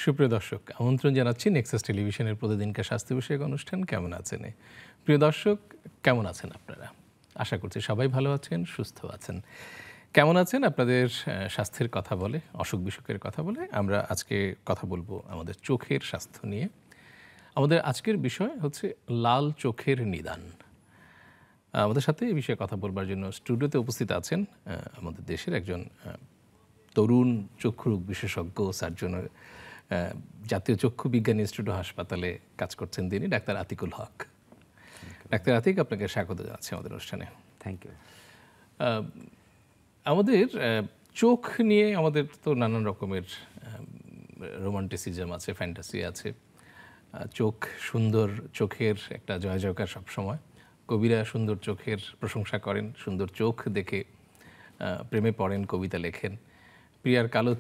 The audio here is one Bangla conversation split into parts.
সুপ্রিয় দর্শক, আমন্ত্রণ জানাচ্ছি নেক্সাস টেলিভিশনের প্রতিদিনকার স্বাস্থ্য বিষয়ক অনুষ্ঠান কেমন আছেন। প্রিয় দর্শক, কেমন আছেন আপনারা? আশা করছি সবাই ভালো আছেন, সুস্থ আছেন। কেমন আছেন আপনাদের স্বাস্থ্যের কথা বলে, অসুখ বিসুখের কথা বলে আমরা আজকে কথা বলবো আমাদের চোখের স্বাস্থ্য নিয়ে। আমাদের আজকের বিষয় হচ্ছে লাল চোখের নিদান। আমাদের সাথে এই বিষয়ে কথা বলবার জন্য স্টুডিওতে উপস্থিত আছেন আমাদের দেশের একজন তরুণ চক্ষুরোগ বিশেষজ্ঞ, সার্জনের জাতীয় চক্ষু বিজ্ঞান ইনস্টিটিউট হাসপাতালে কাজ করছেন তিনি, ডাক্তার আতিকুল হক। ডাক্তার আতিক, আপনাকে স্বাগত জানাচ্ছি আমাদের অনুষ্ঠানে। Thank you. আমাদের চোখ নিয়ে আমাদের তো নানান রকমের রোমান্টিসিজম আছে, ফ্যান্টাসি আছে। চোখ সুন্দর, চোখের একটা জয় জয়কার সবসময়। কবিরা সুন্দর চোখের প্রশংসা করেন, সুন্দর চোখ দেখে প্রেমে পড়েন, কবিতা লেখেন। প্রিয়ার কালো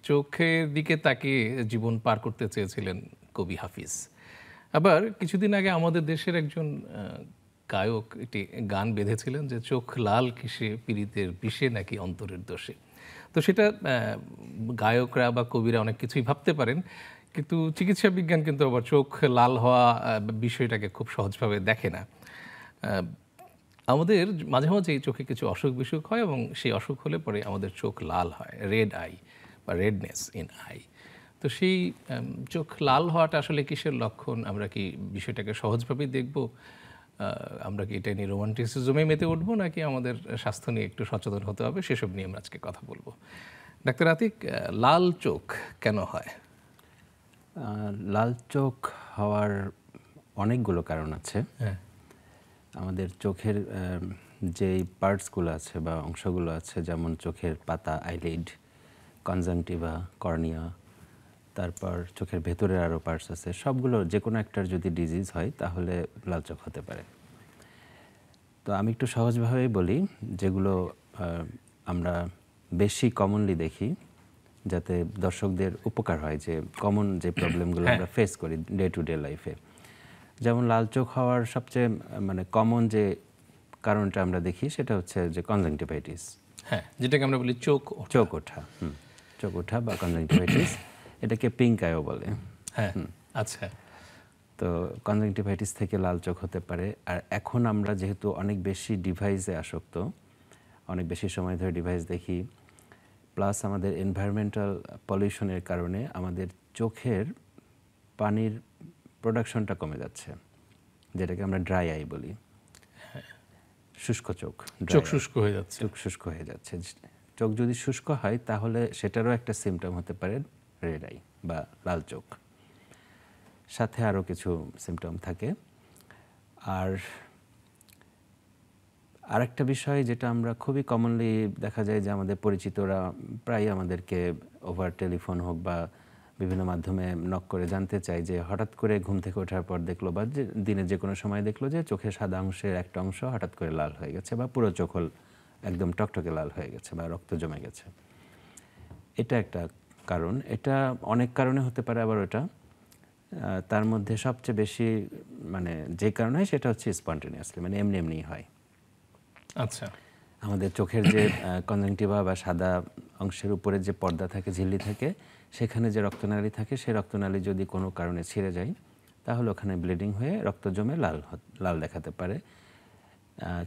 চোখের দিকে তাকিয়ে জীবন পার করতে চেয়েছিলেন কবি হাফিজ। আবার কিছুদিন আগে আমাদের দেশের একজন গায়ক একটি গান বেঁধেছিলেন যে চোখ লাল কিসে পীড়িতের বিষে নাকি অন্তরের দোষে। তো সেটা গায়করা বা কবিরা অনেক কিছুই ভাবতে পারেন, কিন্তু চিকিৎসা বিজ্ঞান কিন্তু আবার চোখ লাল হওয়া বিষয়টাকে খুব সহজভাবে দেখে না। আমাদের মাঝে মাঝে এই চোখে কিছু অসুখ বিসুখ হয় এবং সেই অসুখ হলে পরে আমাদের চোখ লাল হয়, রেড আই বা রেডনেস ইন আই। তো সেই চোখ লাল হওয়াটা আসলে কিসের লক্ষণ? আমরা কি বিষয়টাকে সহজভাবেই দেখব? আমরা কি এটা নিয়ে রোমান্টিসিজমে মেতে উঠবো, নাকি আমাদের স্বাস্থ্য নিয়ে একটু সচেতন হতে হবে? সেসব নিয়ে আমরা আজকে কথা বলবো। ডাক্তার আতিক, লাল চোখ কেন হয়? লাল চোখ হওয়ার অনেকগুলো কারণ আছে। হ্যাঁ, আমাদের চোখের যেই পার্টসগুলো আছে বা অংশগুলো আছে, যেমন চোখের পাতা, আইলিড, কনজাংটিভা, কর্নিয়া, তারপর চোখের ভেতরের আরও পার্টস আছে, সবগুলো যে কোনো একটার যদি ডিজিজ হয় তাহলে লাল চোখ হতে পারে। তো আমি একটু সহজভাবেই বলি, যেগুলো আমরা বেশি কমনলি দেখি, যাতে দর্শকদের উপকার হয়, যে কমন যে প্রবলেমগুলো আমরা ফেস করি ডে টু ডে লাইফে। যেমন লাল চোখ হওয়ার সবচেয়ে কমন যে কারণটা আমরা দেখি সেটা হচ্ছে যে কনজাংটিভাইটিস। হ্যাঁ, যেটাকে আমরা বলি চোখ ওঠা। চোখ ওঠা বা কনজাংটিভাইটিস, এটাকে পিঙ্ক আইও বলে। হ্যাঁ, আচ্ছা। তো কনজাংটিভাইটিস থেকে লাল চোখ হতে পারে। আর এখন আমরা যেহেতু অনেক বেশি ডিভাইসে আসক্ত, অনেক বেশি সময় ধরে ডিভাইস দেখি, প্লাস আমাদের এনভায়রনমেন্টাল পলিউশনের কারণে আমাদের চোখের পানির প্রোডাকশনটা কমে যাচ্ছে, যেটাকে আমরা ড্রাই আই বলি। শুষ্ক চোখ, চোখ শুষ্ক হয়ে যাচ্ছে। চোখ শুষ্ক হয়ে যাচ্ছে। চোখ যদি শুষ্ক হয় তাহলে সেটারও একটা সিমটম হতে পারে রেড আই বা লাল চোখ। সাথে আরও কিছু সিমটম থাকে। আর আরেকটা বিষয় যেটা আমরা খুবই কমনলি দেখা যায়, যে আমাদের পরিচিতরা প্রায় আমাদেরকে ওভার টেলিফোন হোক বা বিভিন্ন মাধ্যমে নক করে জানতে চায় যে হঠাৎ করে ঘুম থেকে ওঠার পর দেখলো বা দিনের যে কোনো সময় দেখলো যে চোখের সাদা অংশের একটা অংশ হঠাৎ করে লাল হয়ে গেছে, বা পুরো চোখ একদম টকটকে লাল হয়ে গেছে বা রক্ত জমে গেছে। এটা একটা কারণ। এটা অনেক কারণে হতে পারে। আবার ওটা তার মধ্যে সবচেয়ে বেশি যে কারণ হয় সেটা হচ্ছে স্পন্টেনিয়াসলি, এমনি এমনিই হয়। আচ্ছা। আমাদের চোখের যে কনজাংটিভা বা সাদা অংশের উপরে যে পর্দা থাকে, ঝিল্লি থাকে, সেখানে যে রক্তনালী থাকে, সেই রক্তনালী যদি কোনো কারণে ছিঁড়ে যায় তাহলে ওখানে ব্লিডিং হয়ে রক্ত জমে লাল দেখাতে পারে।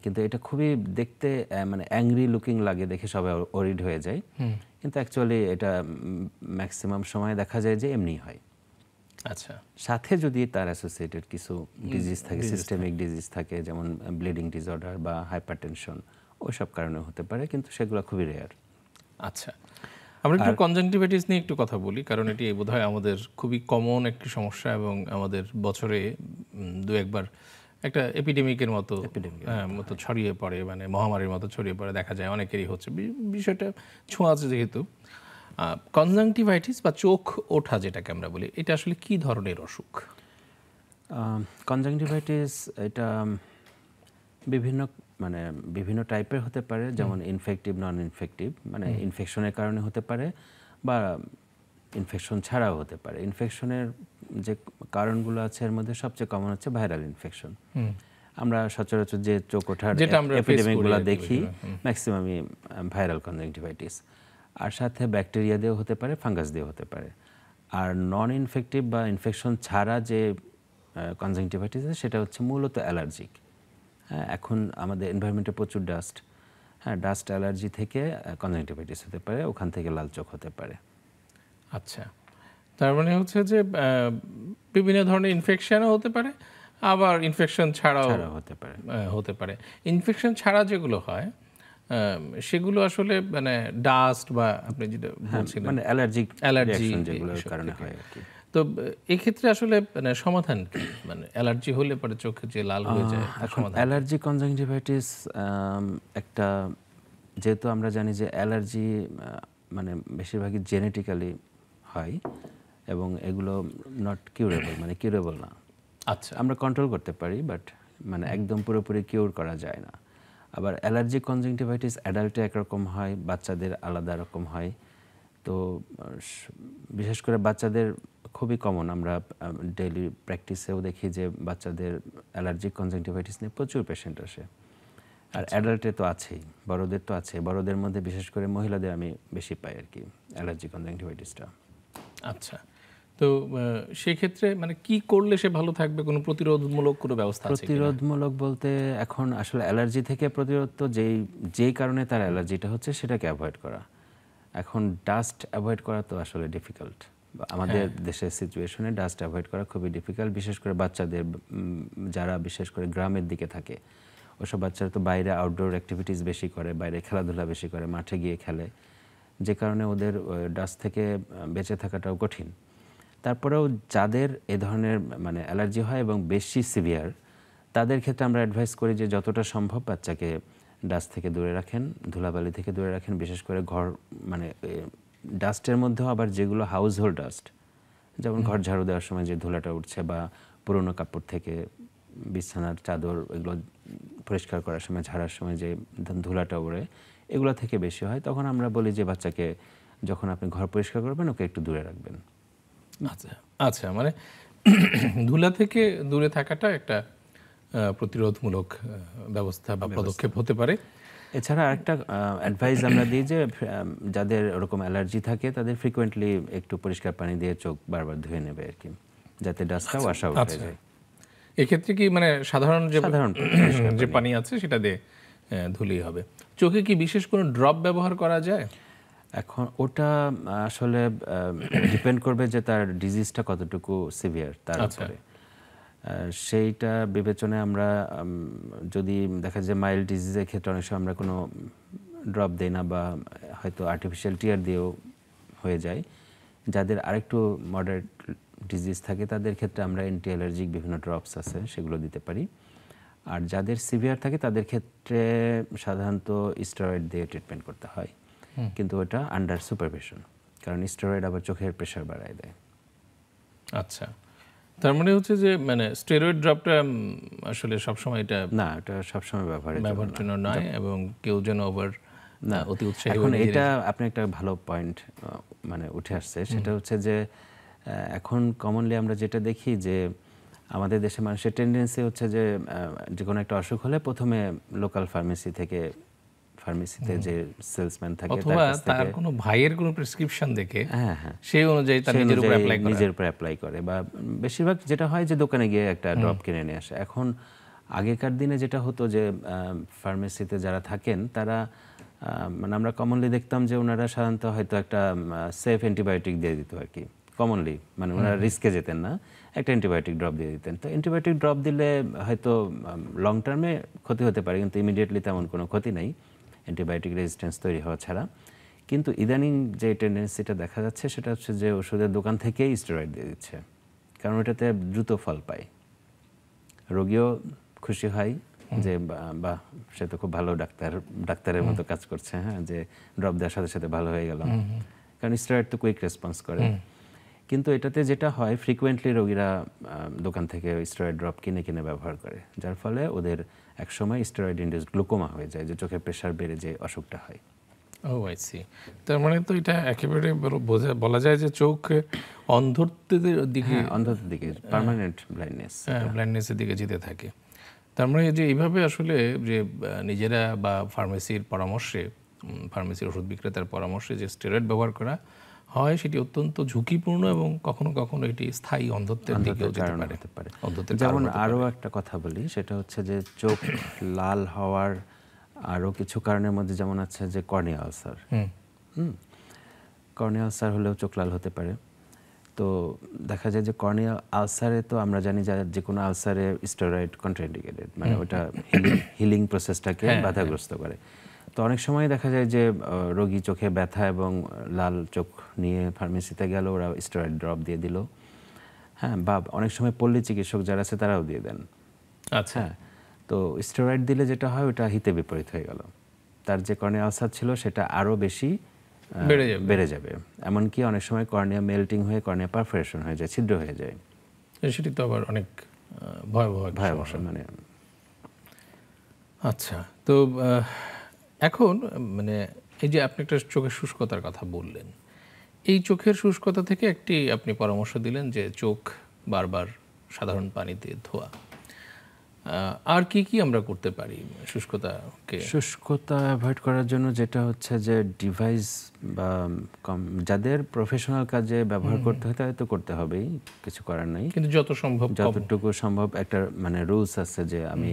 কিন্তু এটা খুবই দেখতে অ্যাংরি লুকিং লাগে, দেখে সবাই ওরিড হয়ে যায়। কিন্তু অ্যাকচুয়ালি এটা ম্যাক্সিমাম সময় দেখা যায় যে এমনি হয়। আচ্ছা। সাথে যদি তার অ্যাসোসিয়েটেড কিছু ডিজিজ থাকে, সিস্টেমিক ডিজিজ থাকে, যেমন ব্লিডিং ডিসঅর্ডার বা হাইপারটেনশন, ওইসব কারণে হতে পারে, কিন্তু সেগুলো খুবই রেয়ার। আচ্ছা, আমরা একটু কনজাংটিভাইটিস নিয়ে একটু কথা বলি, কারণ এটি বোধহয় আমাদের খুবই কমন একটি সমস্যা এবং আমাদের বছরে দু একবার একটা এপিডেমিকের মতো ছড়িয়ে পড়ে, মহামারীর মতো ছড়িয়ে পড়ে, দেখা যায় অনেকেরই হচ্ছে। বিষয়টা ছোঁয়া আছে যেহেতু। কনজাংটিভাইটিস বা চোখ ওঠা যেটাকে আমরা বলি, এটা আসলে কি ধরনের অসুখ? কনজাংটিভাইটিস এটা বিভিন্ন টাইপের হতে পারে, যেমন ইনফেক্টিভ, নন ইনফেক্টিভ, ইনফেকশনের কারণে হতে পারে বা ইনফেকশন ছাড়াও হতে পারে। ইনফেকশনের যে কারণগুলো আছে এর মধ্যে সবচেয়ে কমন হচ্ছে ভাইরাল ইনফেকশন। আমরা সচরাচর যে চোখ ওঠার এপিডেমিকগুলো দেখি ম্যাক্সিমামই ভাইরাল কনজাংটিভাইটিস। আর সাথে ব্যাকটেরিয়া দিয়েও হতে পারে, ফাঙ্গাস দিয়েও হতে পারে। আর নন ইনফেক্টিভ বা ইনফেকশন ছাড়া যে কনজাংটিভাইটিস সেটা হচ্ছে মূলত অ্যালার্জিক। হ্যাঁ, এখন আমাদের এনভায়রনমেন্টে প্রচুর ডাস্ট, হ্যাঁ, ডাস্ট অ্যালার্জি থেকে কনজাংটিভাইটিস হতে পারে, ওখান থেকে লাল চোখ হতে পারে। আচ্ছা, তার মানে হচ্ছে যে বিভিন্ন ধরনের ইনফেকশনও হতে পারে, আবার ইনফেকশন ছাড়াও হতে পারে। হতে পারে। ইনফেকশন ছাড়া যেগুলো হয় সেগুলো আসলে মানে ডাস্ট বা আপনি যেটা বলছিলেন মানে অ্যালার্জি অ্যালার্জি যেগুলোর কারণে হয় আর কি। তো এক্ষেত্রে আসলে মানে সমাধান কি? মানে অ্যালার্জি হলে পরে চোখে যে লাল হয়ে যায় এখন অ্যালার্জি কনজাংটিভাইটিস একটা, যেহেতু আমরা জানি যে অ্যালার্জি মানে বেশিরভাগই জেনেটিক্যালি হয় এবং এগুলো নট কিউরেবল, মানে কিউরেবল না। আচ্ছা, আমরা কন্ট্রোল করতে পারি, বাট মানে একদম পুরোপুরি কিউর করা যায় না। আবার অ্যালার্জি কনজাংটিভাইটিস অ্যাডাল্টে একরকম হয়, বাচ্চাদের আলাদা রকম হয়। তো বিশেষ করে বাচ্চাদের খুবই কমন, আমরা ডেইলি প্র্যাকটিসেও দেখি যে বাচ্চাদের অ্যালার্জিক কনজাংটিভাইটিস নিয়ে প্রচুর পেশেন্ট আসে। আর অ্যাডাল্টে তো আছেই, বড়দের তো আছে, বড়দের মধ্যে বিশেষ করে মহিলাদের আমি বেশি পাই আর কি অ্যালার্জি কনজাংটিভাইটিসটা। আচ্ছা। তো সেক্ষেত্রে মানে কি করলে সে ভালো থাকবে? কোনো প্রতিরোধমূলক কোনো ব্যবস্থা আছে কিনা? প্রতিরোধমূলক বলতে এখন আসলে অ্যালার্জি থেকে প্রতিরোধ তো যেই কারণে তার অ্যালার্জিটা হচ্ছে সেটাকে অ্যাভয়েড করা। এখন ডাস্ট অ্যাভয়েড করা তো আসলে ডিফিকাল্ট, আমাদের দেশের সিচুয়েশনে ডাস্ট অ্যাভয়েড করা খুবই ডিফিকাল্ট, বিশেষ করে বাচ্চাদের, যারা বিশেষ করে গ্রামের দিকে থাকে ওসব বাচ্চারা তো বাইরে আউটডোর অ্যাক্টিভিটিস বেশি করে, বাইরে খেলাধুলা বেশি করে, মাঠে গিয়ে খেলে, যে কারণে ওদের ডাস্ট থেকে বেঁচে থাকাটাও কঠিন। তারপরেও যাদের এ ধরনের মানে অ্যালার্জি হয় এবং বেশি সিভিয়ার, তাদের ক্ষেত্রে আমরা অ্যাডভাইস করি যে যতটা সম্ভব বাচ্চাকে ডাস্ট থেকে দূরে রাখেন, ধুলাবালি থেকে দূরে রাখেন, বিশেষ করে ঘর মানে ডাস্টের মধ্যেও আবার যেগুলো হাউস হোল্ড ডাস্ট, যেমন ঘর ঝাড়ু দেওয়ার সময় যে ধুলাটা উঠছে বা পুরোনো কাপড় থেকে বিছানার চাদর এগুলো পরিষ্কার করার সময় ঝাড়ার সময় যে ধুলাটা ওড়ে, এগুলো থেকে বেশি হয়, তখন আমরা বলি যে বাচ্চাকে যখন আপনি ঘর পরিষ্কার করবেন ওকে একটু দূরে রাখবেন। আচ্ছা আচ্ছা, মানে ধুলা থেকে দূরে থাকাটা একটা প্রতিরোধমূলক ব্যবস্থা বা পদক্ষেপ হতে পারে। এছাড়া আরেকটা অ্যাডভাইস আমরা দিই যে যাদের ওরকম অ্যালার্জি থাকে তাদের ফ্রিকোয়েন্টলি একটু পরিষ্কার পানি দিয়ে চোখ বারবার ধুয়ে নেবে আর কি, যাতে ডাস্টটা ওয়াশ আউট হয়ে যায়। এক্ষেত্রে কি মানে সাধারণ যে পানি আছে সেটা দিয়ে ধুলেই হবে? চোখে কি বিশেষ কোনো ড্রপ ব্যবহার করা যায়? এখন ওটা আসলে ডিপেন্ড করবে যে তার ডিজিজটা কতটুকু সিভিয়ার তার উপরে। সেইটা বিবেচনায় আমরা যদি দেখা যায় মাইল্ড ডিজিজের ক্ষেত্রে অনেক সময় আমরা কোনো ড্রপ দিই না, বা হয়তো আর্টিফিশিয়াল টিয়ার দিয়েও হয়ে যায়। যাদের আরেকটু মডারেট ডিজিজ থাকে তাদের ক্ষেত্রে আমরা অ্যান্টি অ্যালার্জিক বিভিন্ন ড্রপস আছে সেগুলো দিতে পারি। আর যাদের সিভিয়ার থাকে তাদের ক্ষেত্রে সাধারণত স্টেরয়েড দিয়ে ট্রিটমেন্ট করতে হয়, কিন্তু ওটা আন্ডার সুপারভিশন, কারণ স্টেরয়েড আবার চোখের প্রেশার বাড়ায় দেয়। আচ্ছা, তার মানে হচ্ছে যে মানে স্টেরয়েড ড্রপটা আসলে সবসময় এটা না, এটা সবসময় ব্যবহারের জন্য নয়, এবং কেউ যেন আবার অতি উৎসাহী। এখন এটা আপনি একটা ভালো পয়েন্ট মানে উঠে আসছে, সেটা হচ্ছে যে এখন কমনলি আমরা যেটা দেখি যে আমাদের দেশে মানুষের টেন্ডেন্সি হচ্ছে যে যে কোনো একটা অসুখ হলে প্রথমে লোকাল ফার্মেসিতে যে সেলসম্যান থাকে অথবা তার কোনো ভাইয়ের কোনো প্রেসক্রিপশন দেখে সেই অনুযায়ী তার নিজের উপর অ্যাপ্লাই করে, বা বেশিরভাগ যেটা হয় যে দোকানে গিয়ে একটা ড্রপ কিনে নিয়ে আসে। এখন আগেকার দিনে যেটা হতো যে ফার্মেসিতে যারা থাকেন তারা মানে আমরা কমনলি দেখতাম যে ওনারা সাধারণত হয়তো একটা সেফ অ্যান্টিবায়োটিক দিয়ে দিত আর কি, কমনলি মানে ওনারা রিস্কে যেতেন না, একটা অ্যান্টিবায়োটিক ড্রপ দিয়ে দিতেন। তো অ্যান্টিবায়োটিক ড্রপ দিলে হয়তো লং টার্মে ক্ষতি হতে পারে, কিন্তু ইমিডিয়েটলি তেমন কোনো ক্ষতি নেই অ্যান্টিবায়োটিক রেজিস্ট্যান্স তৈরি হওয়া ছাড়া। কিন্তু ইদানিং যে টেন্ডেন্সিটা দেখা যাচ্ছে সেটা হচ্ছে যে ওষুধের দোকান থেকেই স্টেরয়েড দিয়ে দিচ্ছে, কারণ ওটাতে দ্রুত ফল পায়, রোগীও খুশি হয় যে বাহ সে তো খুব ভালো ডাক্তারের মতো কাজ করছে, হ্যাঁ, যে ড্রপ দেওয়ার সাথে সাথে ভালো হয়ে গেলাম, কারণ স্টেরয়েড তো কুইক রেসপন্স করে। কিন্তু এটাতে যেটা হয় ফ্রিকুয়েন্টলি রোগীরা দোকান থেকে স্টেরয়েড ড্রপ কিনে ব্যবহার করে, যার ফলে ওদের একসময় স্টেরয়েড ইনডিউসড গ্লুকোমা হয়ে যায়, যে চোখের প্রেশার বেড়ে যে অসুখটা হয়। ও আই সি। তার মানে তো এটা একেবারে বলা যায় যে চোখ অন্ধত্বের দিকে পার্মানেন্ট ব্লাইন্ডনেসের দিকে যেতে থাকে। তার মানে যে এইভাবে আসলে যে নিজেরা বা ফার্মেসির ওষুধ বিক্রেতার পরামর্শে যে স্টেরয়েড ব্যবহার করা হয় সেটি অত্যন্ত ঝুঁকিপূর্ণ এবং কখনো কখনো এটি স্থায়ী অন্ধত্বের দিকেও যেতে কারণ পারে। হতে পারে। অন্ধত্বের যেমন কারণ হতে আরও পারে। একটা কথা বলি, সেটা হচ্ছে যে চোখ লাল হওয়ার আরও কিছু কারণের মধ্যে যেমন আছে যে কর্নিয়া আলসার। কর্নিয়া আলসার হলেও চোখ লাল হতে পারে। তো দেখা যায় যে কর্নিয়া আলসারে তো আমরা জানি যে কোনো আলসারে স্টেরয়েড কন্ট্রাইন্ডিকেটেড, মানে ওটা হিলিং প্রসেসটাকে বাধাগ্রস্ত করে। তো অনেক সময় দেখা যায় যে রোগী চোখে ব্যথা এবং লাল চোখ নিয়ে ফার্মেসিতে গেল, ওরা স্টেরয়েড ড্রপ দিয়ে দিল। হ্যাঁ, বা অনেক সময় পল্লী চিকিৎসক যারা আছে তারাও দিয়ে দেন। আচ্ছা, হ্যাঁ, তো স্টেরয়েড দিলে যেটা হয় ওটা হিতে বিপরীত হয়ে গেল, তার যে কর্নিয়া আলসার ছিল সেটা আরও বেশি বেড়ে যাবে। এমনকি অনেক সময় কর্নিয়া মেল্টিং হয়ে কর্নিয়া পারফোরেশন হয়ে যায়, ছিদ্র হয়ে যায়। সেটি তো আবার অনেক ভয়াবহ একটা ভয়াবহ সমস্যা। মানে। আচ্ছা, তো এখন মানে এই যে আপনি একটা চোখের শুষ্কতার কথা বললেন, এই চোখের শুষ্কতা থেকে একটি আপনি পরামর্শ দিলেন যে চোখ বারবার সাধারণ পানিতে ধোয়া। আর কি কি আমরা করতে পারি শুষ্কতাকে? শুষ্কতা অ্যাভয়েড করার জন্য যেটা হচ্ছে যে ডিভাইস বা যাদের প্রফেশনাল কাজে ব্যবহার করতে হয় তাদের তো করতে হবেই, কিছু করার নাই। কিন্তু যত সম্ভব যতটুকু সম্ভব একটা মানে রুলস আছে যে আমি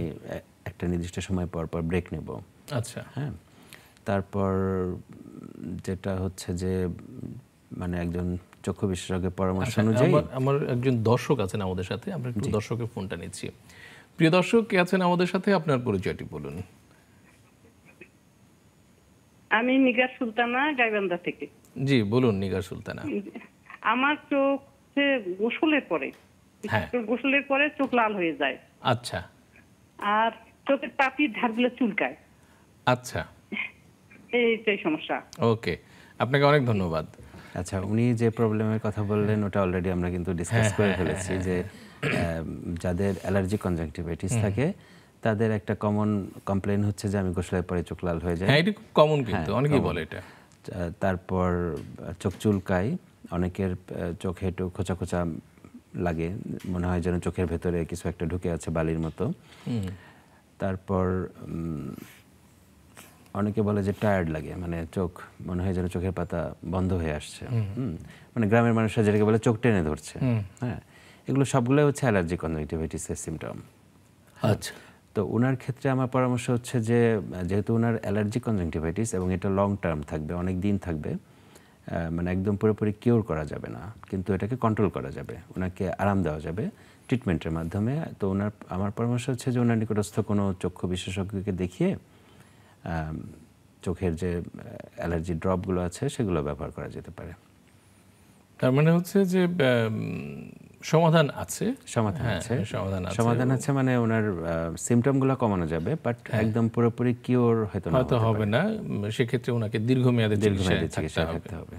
একটা নির্দিষ্ট সময় পর পর ব্রেক নেব। আচ্ছা, হ্যাঁ, তারপর যেটা হচ্ছে যে মানে একজন চক্ষু বিশেষজ্ঞের পরামর্শ অনুযায়ী। আমার একজন দর্শক আছেন আমাদের সাথে, আমরা একটু দর্শকের ফোনটা নিচ্ছি। প্রিয় দর্শক, কে আছেন আমাদের সাথে, আপনার পরিচয়টি বলুন। আমি নিগার সুলতানা, গাইবান্ধা থেকে। জি বলুন নিগার সুলতানা। আমার চোখে গোসলের পরে, হ্যাঁ, গোসলের পরে চোখ লাল হয়ে যায়। আচ্ছা আর চোখের পাতির ধারগুলো চুলকায়। আচ্ছা, এইটাই সমস্যা। ওকে, আপনাকে অনেক ধন্যবাদ। আচ্ছা, উনি যে প্রবলেমের কথা বললেন ওটা অলরেডি আমরা কিন্তু ডিসকাস করে ফেলেছি যে যাদের অ্যালার্জি কনজাংটিভাইটিস থাকে তাদের একটা কমন কমপ্লেইন হচ্ছে যে আমি গোসলের পরে চোখ লাল হয়ে যায়। হ্যাঁ, এটা খুব কমন, কিন্তু অনেকেই বলে এটা। তারপর চোখ চুলকায়, অনেকের চোখে একটু খোঁচা খোঁচা লাগে, মনে হয় যেন চোখের ভেতরে কিছু একটা ঢুকে আছে বালির মতো। তারপর অনেকে বলে যে টায়ার্ড লাগে, মানে চোখ মনে হয় যেন চোখের পাতা বন্ধ হয়ে আসছে। মানে গ্রামের মানুষরা যেটাকে বলে চোখ টেনে ধরছে। হ্যাঁ, এগুলো সবগুলোই হচ্ছে অ্যালার্জি কনজাংটিভাইটিসের সিমটম। আচ্ছা, তো ওনার ক্ষেত্রে আমার পরামর্শ হচ্ছে যে যেহেতু ওনার অ্যালার্জি কনজাংটিভাইটিস এবং এটা লং টার্ম থাকবে, অনেক দিন থাকবে, মানে একদম পুরোপুরি কিওর করা যাবে না, কিন্তু এটাকে কন্ট্রোল করা যাবে, ওনাকে আরাম দেওয়া যাবে ট্রিটমেন্টের মাধ্যমে। তো আমার পরামর্শ হচ্ছে যে ওনার নিকটস্থ কোনো চক্ষু বিশেষজ্ঞকে দেখিয়ে চোখের যে অ্যালার্জি ড্রপগুলো আছে সেগুলো ব্যবহার করা যেতে পারে। তার মানে হচ্ছে যে সমাধান আছে। সমাধান আছে মানে ওনার সিমটমগুলো কমানো যাবে, বাট একদম পুরোপুরি কিওর হয়তো হবে না। সেক্ষেত্রে ওনাকে দীর্ঘমেয়াদী চিকিৎসা থাকতে হবে।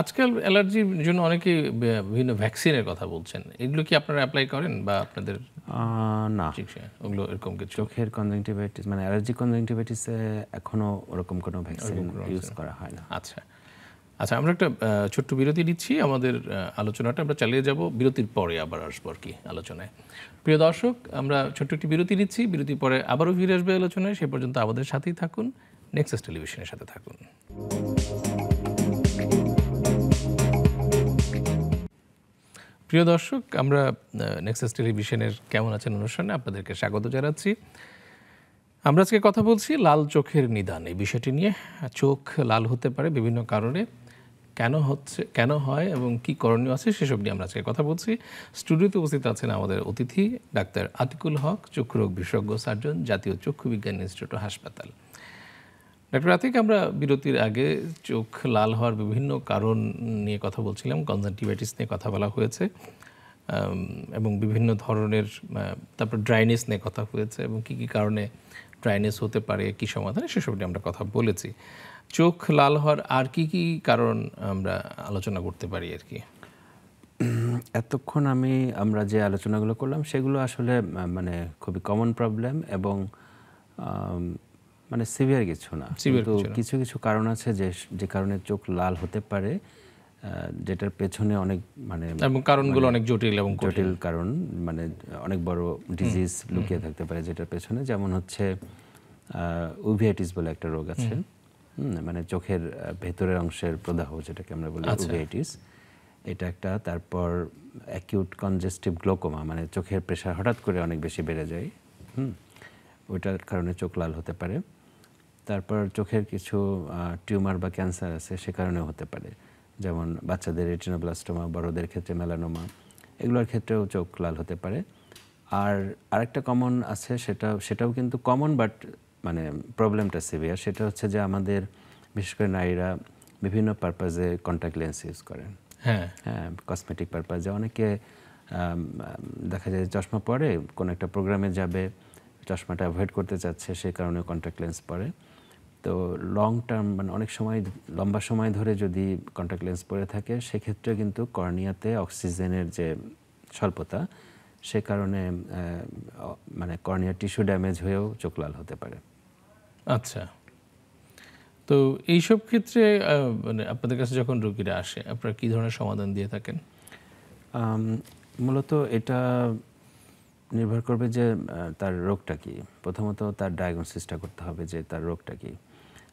আজকাল অ্যালার্জির জন্য অনেকে বিভিন্ন ভ্যাকসিনের কথা বলছেন, এগুলো কি আপনারা অ্যাপ্লাই করেন বা আপনাদের? না, ওগুলো এরকম কিছু চোখের কনজাংটিভাইটিস মানে অ্যালার্জি কনজাংটিভাইটিসে এখনো ওরকম কোনো ভ্যাকসিন ইউজ করা হয় না। আচ্ছা আচ্ছা, আমরা একটা ছোট্ট বিরতি নিচ্ছি। আমাদের আলোচনাটা আমরা চালিয়ে যাব, বিরতির পরে আবার আসবো আর কি আলোচনায়। প্রিয় দর্শক, আমরা ছোট্ট একটি বিরতি নিচ্ছি, বিরতির পরে আবারও ফিরে আসবে আলোচনায়। সে পর্যন্ত আমাদের সাথেই থাকুন, নেক্সাস টেলিভিশনের সাথে থাকুন। প্রিয় দর্শক, আমরা নেক্সাস টেলিভিশনের কেমন আছেন অনুষ্ঠানে আপনাদেরকে স্বাগত জানাচ্ছি। আমরা আজকে কথা বলছি লাল চোখের নিদান, এই বিষয়টি নিয়ে। চোখ লাল হতে পারে বিভিন্ন কারণে, কেন হয় এবং কি করণীয় আছে সেসব নিয়ে আমরা আজকে কথা বলছি। স্টুডিওতে উপস্থিত আছেন আমাদের অতিথি ডাক্তার আতিকুল হক, চক্ষু রোগ বিশেষজ্ঞ সার্জন, জাতীয় চক্ষু বিজ্ঞান ইনস্টিটিউট ও হাসপাতাল। ডাক্তার আতিক, আমরা বিরতির আগে চোখ লাল হওয়ার বিভিন্ন কারণ নিয়ে কথা বলছিলাম, কনজাংটিভাইটিস নিয়ে কথা বলা হয়েছে এবং বিভিন্ন ধরনের, তারপর ড্রাইনেস নিয়ে কথা হয়েছে এবং কী কী কারণে ড্রাইনেস হতে পারে, কী সমাধানে, সেসব নিয়ে আমরা কথা বলেছি। চোখ লাল হওয়ার আর কি কি কারণ আমরা আলোচনা করতে পারি আর কি? এতক্ষণ আমরা যে আলোচনাগুলো করলাম সেগুলো আসলে মানে খুবই কমন প্রবলেম এবং মানে সিভিয়ার কিছু না, কিন্তু কিছু কিছু কারণ আছে যে কারণে চোখ লাল হতে পারে, যেটার পেছনে অনেক মানে এবং কারণগুলো অনেক জটিল কারণ, মানে অনেক বড় ডিজিজ লুকিয়ে থাকতে পারে যেটার পেছনে। যেমন হচ্ছে উভিয়াইটিস বলে একটা রোগ আছে, মানে চোখের ভেতরের অংশের প্রদাহ যেটাকে আমরা বলি উভেইটিস, এটা একটা। তারপর অ্যাকিউট কনজেস্টিভ গ্লোকোমা, মানে চোখের প্রেশার হঠাৎ করে অনেক বেশি বেড়ে যায়, ওইটার কারণে চোখ লাল হতে পারে। তারপর চোখের কিছু টিউমার বা ক্যান্সার আছে, সে কারণেও হতে পারে, যেমন বাচ্চাদের রেটিনোব্লাস্টোমা, বড়দের ক্ষেত্রে মেলানোমা, এগুলোর ক্ষেত্রেও চোখ লাল হতে পারে। আর আরেকটা কমন আছে, সেটাও কিন্তু কমন, বাট মানে প্রবলেমটা সিভিয়ার। সেটা হচ্ছে যে আমাদের বিশেষ করে নারীরা বিভিন্ন পারপাজে কন্ট্যাক্ট লেন্স ইউজ করেন। হ্যাঁ, কসমেটিক পারপাজে অনেকে দেখা যায় চশমা পরে, কোনো একটা প্রোগ্রামে যাবে, চশমাটা অ্যাভয়েড করতে চাচ্ছে, সেই কারণে কন্ট্যাক্ট লেন্স পরে। তো লং টার্ম, মানে অনেক সময়, লম্বা সময় ধরে যদি কন্ট্যাক্ট লেন্স পরে থাকে, সেক্ষেত্রে কিন্তু কর্নিয়াতে অক্সিজেনের যে স্বল্পতা, সে কারণে মানে কর্নিয়া টিস্যু ড্যামেজ হয়েও চোখ লাল হতে পারে। আচ্ছা, তো এইসব ক্ষেত্রে মানে আপনাদের কাছে যখন রোগীরা আসে, আপনারা কী ধরনের সমাধান দিয়ে থাকেন? মূলত এটা নির্ভর করবে যে তার রোগটা কি। প্রথমত তার ডায়াগনোসিসটা করতে হবে যে তার রোগটা কি।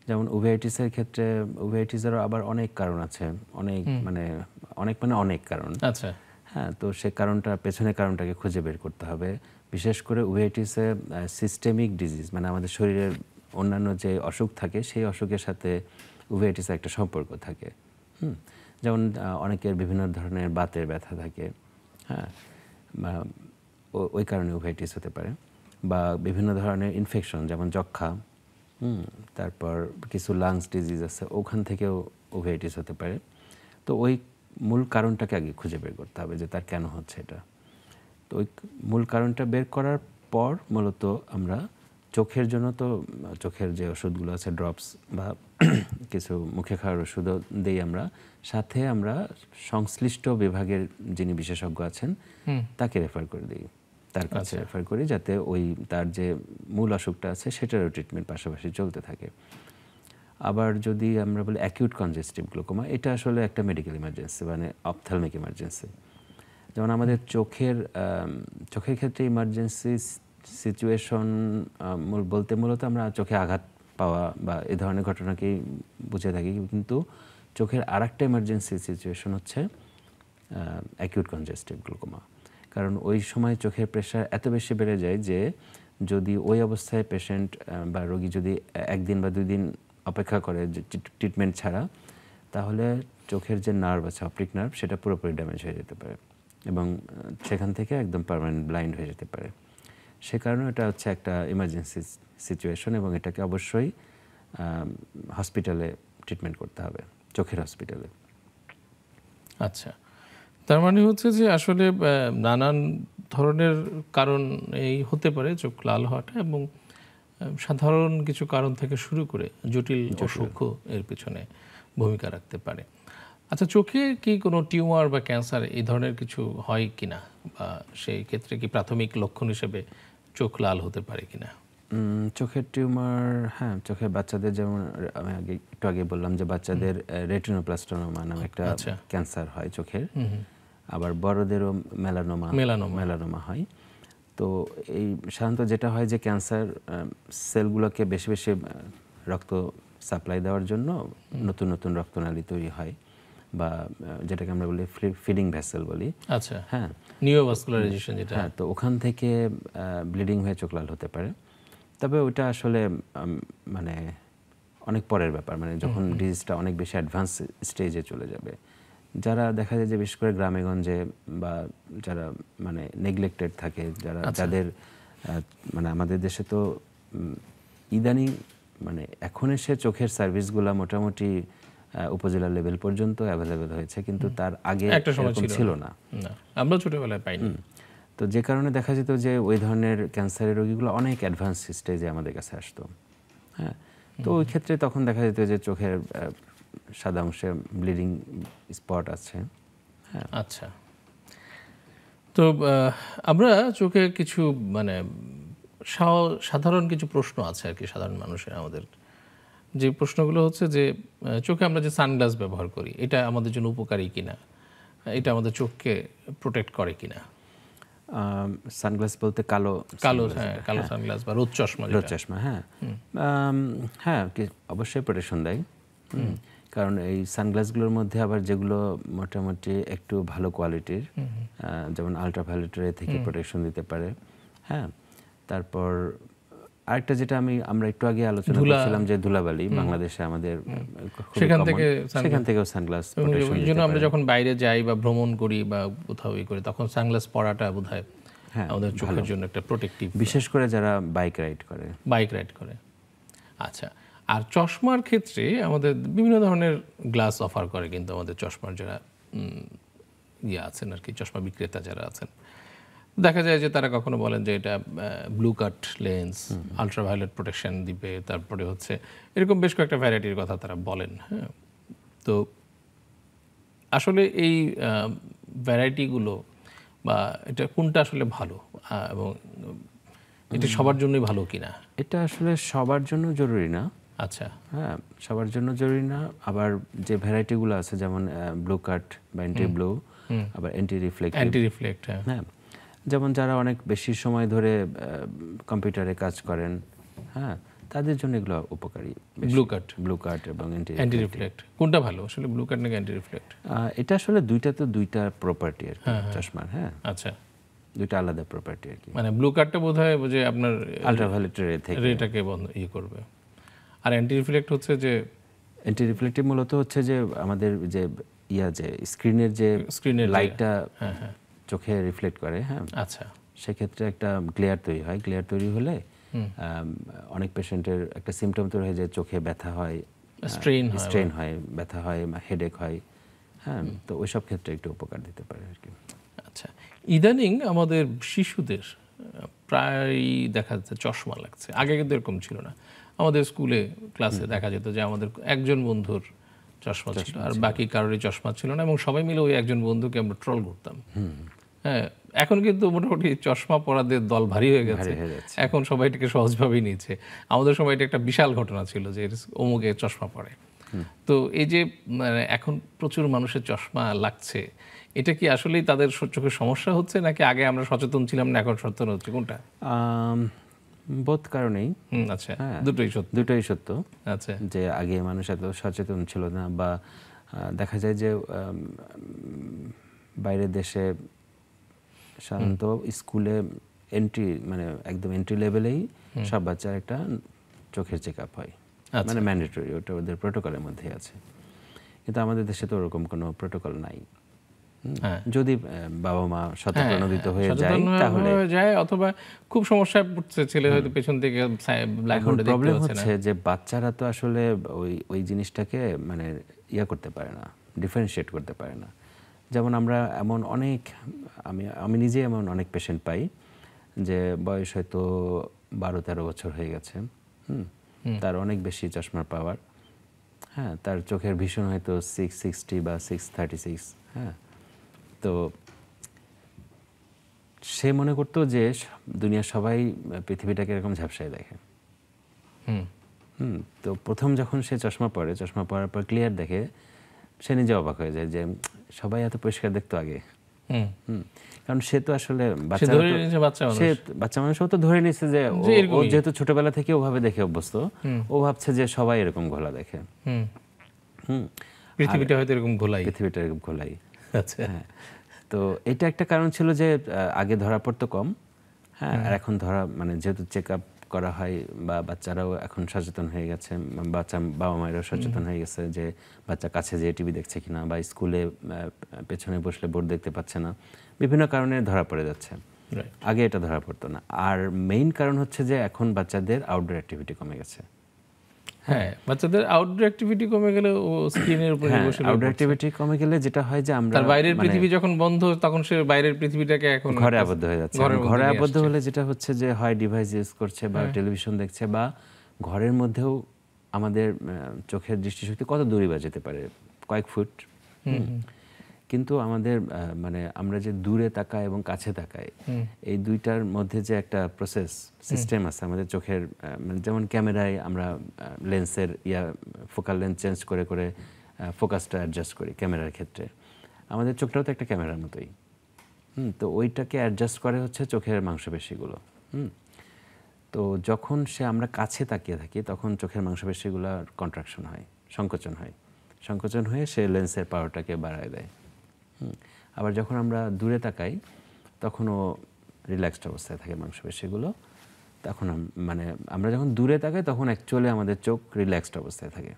যেমন উভেইটিসের ক্ষেত্রে, উভেইটিসেরও আবার অনেক কারণ আছে, অনেক কারণ। আচ্ছা, হ্যাঁ, তো সে পেছনের কারণটাকে খুঁজে বের করতে হবে। বিশেষ করে উভেইটিসে সিস্টেমিক ডিজিজ, মানে আমাদের শরীরের অন্যান্য যে অসুখ থাকে, সেই অসুখের সাথে উভেইটিসের একটা সম্পর্ক থাকে। যেমন অনেকের বিভিন্ন ধরনের বাতের ব্যথা থাকে, হ্যাঁ, ওই কারণে উভেইটিস হতে পারে। বা বিভিন্ন ধরনের ইনফেকশন, যেমন যক্ষ্মা, তারপর কিছু লাংস ডিজিজ আছে, ওখান থেকেও উভেইটিস হতে পারে। তো ওই মূল কারণটাকে আগে খুঁজে বের করতে হবে যে তার কেন হচ্ছে এটা। তো ওই মূল কারণটা বের করার পর মূলত আমরা চোখের জন্য, তো চোখের যে ওষুধগুলো আছে, ড্রপস বা কিছু মুখে খাওয়ার ওষুধও দিই আমরা, সাথে আমরা সংশ্লিষ্ট বিভাগের যিনি বিশেষজ্ঞ আছেন তাকে রেফার করে দিই, তার কাছে রেফার করি, যাতে তার যে মূল অসুখটা আছে সেটারও ট্রিটমেন্ট পাশাপাশি চলতে থাকে। আবার যদি আমরা বলি অ্যাকিউট কনজেস্টিভ গ্লোকোমা, এটা আসলে একটা মেডিকেল ইমার্জেন্সি, মানে অপথ্যালমিক ইমার্জেন্সি। যেমন আমাদের চোখের ক্ষেত্রে ইমার্জেন্সি সিচুয়েশন বলতে মূলত আমরা চোখে আঘাত পাওয়া বা এই ধরনের ঘটনাকেই বুঝে থাকি, কিন্তু চোখের আরেকটা ইমার্জেন্সি সিচুয়েশন হচ্ছে অ্যাকিউট কনজেস্টিভ গ্লোকোমা। কারণ ওই সময় চোখের প্রেশার এত বেশি বেড়ে যায় যে যদি ওই অবস্থায় পেশেন্ট বা রোগী যদি 1 দিন বা 2 দিন অপেক্ষা করে ট্রিটমেন্ট ছাড়া, তাহলে চোখের যে নার্ভ আছে, অপটিক নার্ভ, সেটা পুরোপুরি ড্যামেজ হয়ে যেতে পারে এবং সেখান থেকে একদম পার্মানেন্ট ব্লাইন্ড হয়ে যেতে পারে। সে কারণে এটা হচ্ছে একটা ইমার্জেন্সি সিচুয়েশন এবং এটাকে অবশ্যই হসপিটালে ট্রিটমেন্ট করতে হবে, চোখের হসপিটালে। আচ্ছা, তার মানে হচ্ছে যে আসলে নানান ধরনের কারণ এই হতে পারে চোখ লাল হওয়াটা, এবং সাধারণ কিছু কারণ থেকে শুরু করে জটিল অসুখও এর পিছনে ভূমিকা রাখতে পারে। আচ্ছা, চোখে কি কোনো টিউমার বা ক্যান্সার এই ধরনের কিছু হয় কিনা, বা সেই ক্ষেত্রে কি প্রাথমিক লক্ষণ হিসেবে চোখ লাল হতে পারে কিনা? চোখের টিউমার, হ্যাঁ, চোখের বাচ্চাদের, যেমন আমি একটু আগে বললাম যে বাচ্চাদের রেটিনোপ্লাস্টোমা নামে একটা ক্যান্সার হয় চোখের। আবার বড়দেরও মেলানোমা হয়। তো এই সাধারণত যেটা হয় যে ক্যান্সার সেলগুলোকে বেশি বেশি রক্ত সাপ্লাই দেওয়ার জন্য নতুন নতুন রক্তনালী তৈরি হয়, বা যেটাকে আমরা বলি ফিডিং ভেসেল বলি। আচ্ছা, হ্যাঁ, নিওভাস্কুলারাইজেশন যেটা। হ্যাঁ, তো ওখান থেকে ব্লিডিং হয়ে চোখ লাল হতে পারে। তবে ওটা আসলে মানে অনেক পরের ব্যাপার, মানে যখন ডিজিজটা অনেক বেশি অ্যাডভান্স স্টেজে চলে যাবে। যারা দেখা যায় যে বিশেষ করে গ্রামেগঞ্জে বা যারা মানে নেগলেক্টেড থাকে, যাদের মানে আমাদের দেশে তো ইদানিং মানে এখন এসে চোখের সার্ভিসগুলো মোটামুটি উপজেলা লেভেল পর্যন্ত অ্যাভেলেবেল হয়েছে, কিন্তু তার আগে এরকম ছিল না, আমরা ছোটবেলায় পাইনি। তো যে কারণে দেখা যেত যে ওই ধরনের ক্যান্সারের রোগীগুলো অনেক অ্যাডভান্স স্টেজে আমাদের কাছে আসতো। হ্যাঁ, তো ওই ক্ষেত্রে তখন দেখা যেত যে চোখের সাদা অংশে ব্লিডিং স্পট আছে। হ্যাঁ, আচ্ছা, তো আমরা চোখে কিছু মানে সাধারণ কিছু প্রশ্ন আছে আর কি, সাধারণ মানুষের আমাদের যে প্রশ্নগুলো হচ্ছে যে চোখে আমরা যে সানগ্লাস ব্যবহার করি, এটা আমাদের জন্য উপকারী কিনা, এটা আমাদের চোখকে প্রোটেক্ট করে কিনা? সানগ্লাস বলতে কালো কালো, sunglass হ্যাঁ, যেটা, কালো সানগ্লাস বা রোদ চশমা রোদ যেটা। চশমা, হ্যাঁ। হ্যাঁ, অবশ্যই প্রোটেকশন দেয়। কারণ এই সানগ্লাসগুলোর মধ্যে আবার যেগুলো মোটামুটি একটু ভালো কোয়ালিটির, যেমন আলট্রাভায়োলেট রে থেকে প্রোটেকশন দিতে পারে, হ্যাঁ। তারপর আরেকটা যেটা আমরা একটু আগে আলোচনা করছিলাম যে ধুলাবালি বাংলাদেশে আমাদের খুবই সেখান common, থেকে সেখান থেকেও সানগ্লাস প্রোটেকশন এই দিতে জন্য আমরা পারে। যখন বাইরে যাই বা ভ্রমণ করি বা কোথাও করি তখন সানগ্লাস পরাটা বোধহয় হ্যাঁ, আমাদের চোখের জন্য একটা প্রোটেক্টিভ, বিশেষ করে যারা বাইক রাইড করে। বাইক রাইড করে। আচ্ছা, আর চশমার ক্ষেত্রে আমাদের বিভিন্ন ধরনের গ্লাস অফার করে কিন্তু আমাদের চশমার যারা আছেন আর কি, চশমা বিক্রেতা যারা আছেন, দেখা যায় যে তারা কখনো বলেন যে এটা ব্লু কাট লেন্স, আলট্রাভায়োলেট প্রোটেকশন দিবে, তারপরে হচ্ছে এরকম বেশ কয়েকটা ভ্যারাইটির কথা তারা বলেন। হ্যাঁ, তো আসলে এই ভ্যারাইটিগুলো বা এটা কোনটা আসলে ভালো এবং এটা সবার জন্যই ভালো কিনা? এটা আসলে সবার জন্য জরুরি না। আচ্ছা, হ্যাঁ, সবার জন্য জরুরি না। আবার যে ভ্যারাইটিগুলো আছে যেমন ব্লু কাট বা অ্যান্টি ব্লু, আবার অ্যান্টি রিফ্লেক্টিভ, অ্যান্টি রিফ্লেক্ট, হ্যাঁ, যেমন যারা অনেক বেশি সময় ধরে কম্পিউটারে কাজ করেন, হ্যাঁ, তাদের জন্য এগুলো উপকারী। ব্লু কাট, ব্লু কাট এবং অ্যান্টি রিফ্লেক্ট কোনটা ভালো আসলে, ব্লু কাট নাকি অ্যান্টি রিফ্লেক্ট? এটা আসলে দুইটা প্রপার্টি আর কি চশমার, হ্যাঁ, আচ্ছা, দুইটা আলাদা প্রপার্টি আর কি। মানে ব্লু কাটটা বোধহয় যে আপনার আলট্রাভায়োলেট রে থেকে রেটাকে বন্ধ করবে, আর অ্যান্টি রিফ্লেক্ট হচ্ছে যে অ্যান্টি রিফ্লেক্টিভ মূলত হচ্ছে যে আমাদের যে যে স্ক্রিনের যে লাইটটা চোখে রিফ্লেক্ট করে, হ্যাঁ, আচ্ছা, সেক্ষেত্রে একটা গ্লেয়ার তৈরি হয়। গ্লেয়ার তৈরি হলে অনেক পেশেন্টের একটা সিমটম তৈরি হয় যে চোখে ব্যথা হয়, স্ট্রেন হয়, ব্যথা হয়, হেডেক হয়, হ্যাঁ, তো ওইসব ক্ষেত্রে একটু উপকার দিতে পারে আর কি। আচ্ছা, ইদানিং আমাদের শিশুদের প্রায় দেখা যাচ্ছে চশমা লাগছে, আগে কিন্তু এরকম ছিল না। আমাদের স্কুলে ক্লাসে দেখা যেত যে আমাদের একজন বন্ধুর চশমা ছিল আর বাকি কারোরই চশমা ছিল না, এবং সবাই মিলে ওই একজন বন্ধুকে আমরা ট্রল করতাম। হ্যাঁ, এখন কিন্তু মোটামুটি চশমা পরাদের দল ভারী হয়ে গেছে, এখন সবাই এটাকে সহজভাবেই নিয়েছে। আমাদের সময় এটা একটা বিশাল ঘটনা ছিল যে অমুকে চশমা পরে। তো এই যে মানে এখন প্রচুর মানুষের চশমা লাগছে, এটা কি আসলেই তাদের চোখের সমস্যা হচ্ছে নাকি আগে আমরা সচেতন ছিলাম না এখন সচেতন হচ্ছে, কোনটা? বোধ কারণেই। আচ্ছা, দুটোই সত্য। দুটোই সত্য। আচ্ছা, যে আগে মানুষ এত সচেতন ছিল না, বা দেখা যায় যে বাইরের দেশে সাধারণত স্কুলে মানে একদম এন্ট্রি লেভেলেই সব বাচ্চার একটা চোখের চেক আপ হয়, মানে ম্যান্ডেটরি, ওটা ওদের প্রোটোকলের মধ্যে আছে। কিন্তু আমাদের দেশে তো ওরকম কোনো প্রোটোকল নাই। যদি বাবা মা সচেতনদিত হয়ে যায় তাহলে যায়, অথবা খুব সমস্যায় পড়ছে ছেলে, হয়তো পেছন থেকে ব্ল্যাকবোর্ডে দেখতে প্রবলেম পাচ্ছে না। হচ্ছে যে বাচ্চারা তো আসলে ওই জিনিসটাকে মানে করতে পারে না, ডিফারেন্সিয়েট করতে পারে না। যেমন আমরা এমন অনেক, আমি নিজে এমন অনেক পেশেন্ট পাই যে বয়স হয়তো 12-13 বছর হয়ে গেছে, তার অনেক বেশি চশমার পাওয়ার, হ্যাঁ, তার চোখের ভিশন হয়তো 660 বা 636, হ্যাঁ। তো সে মনে করতো যে দুনিয়ার সবাই পৃথিবীটাকে এরকম ঝাপসায় দেখে। তো প্রথম যখন সে চশমা পরার পর ক্লিয়ার দেখে, সে নিজে অবাক হয়ে যায় যে সবাই এত পরিষ্কার দেখতো আগে। কারণ সে তো আসলে বাচ্চা মানুষও তো ধরে নিচ্ছে যে ও যেহেতু ছোটবেলা থেকে ওভাবে দেখে অভ্যস্ত, ও ভাবছে যে সবাই এরকম ঘোলা দেখে, পৃথিবীটা হয়তো এরকম ঘোলাই। আচ্ছা, হ্যাঁ, তো এটা একটা কারণ ছিল যে আগে ধরা পড়তো কম, হ্যাঁ, আর এখন মানে যেহেতু চেক আপ করা হয়, বা বাচ্চারাও এখন সচেতন হয়ে গেছে, বাবা মায়েরাও সচেতন হয়ে গেছে যে বাচ্চা কাছে যে টিভি দেখছে কিনা, বা স্কুলে পেছনে বসলে বোর্ড দেখতে পাচ্ছে না, বিভিন্ন কারণে ধরা পড়ে যাচ্ছে। আগে এটা ধরা পড়তো না। আর মেইন কারণ হচ্ছে যে এখন বাচ্চাদের আউটডোর অ্যাক্টিভিটি কমে গেছে। হ্যাঁ, বাচ্চাদের আউটডোর অ্যাক্টিভিটি কমে গেলে ও স্ক্রিনের উপর নির্ভরশীল। আউটডোর অ্যাক্টিভিটি কমে গেলে যেটা হয় যে আমরা তার বাইরের পৃথিবী যখন বন্ধ, তখন সে বাইরের পৃথিবীটাকে এখন ঘরে আবদ্ধ হয়ে যাচ্ছে। ঘরে আবদ্ধ হলে যেটা হচ্ছে যে হয় ডিভাইস ইউজ করছে বা টেলিভিশন দেখছে, বা ঘরের মধ্যেও আমাদের চোখের দৃষ্টিশক্তি কত দূরে বা যেতে পারে, কয়েক ফুট। কিন্তু আমাদের মানে আমরা যে দূরে তাকাই এবং কাছে তাকাই, এই দুইটার মধ্যে যে একটা প্রসেস সিস্টেম আছে আমাদের চোখের, মানে যেমন ক্যামেরায় আমরা লেন্সের ফোকাল লেন্স চেঞ্জ করে করে ফোকাসটা অ্যাডজাস্ট করি ক্যামেরার ক্ষেত্রে, আমাদের চোখটাও তো একটা ক্যামেরার মতোই। তো ওইটাকে অ্যাডজাস্ট করে হচ্ছে চোখের মাংসপেশিগুলো। তো যখন আমরা কাছে তাকিয়ে থাকি তখন চোখের মাংসপেশিগুলোর কন্ট্রাকশন হয়, সংকোচন হয়ে সে লেন্সের পাওয়ারটাকে বাড়ায় দেয়। আবার যখন আমরা দূরে তাকাই তখনও রিল্যাক্সড অবস্থায় থাকে মাংসপেশিগুলো। তখন মানে আমরা যখন দূরে তাকাই তখন অ্যাকচুয়ালি আমাদের চোখ রিল্যাক্সড অবস্থায় থাকে।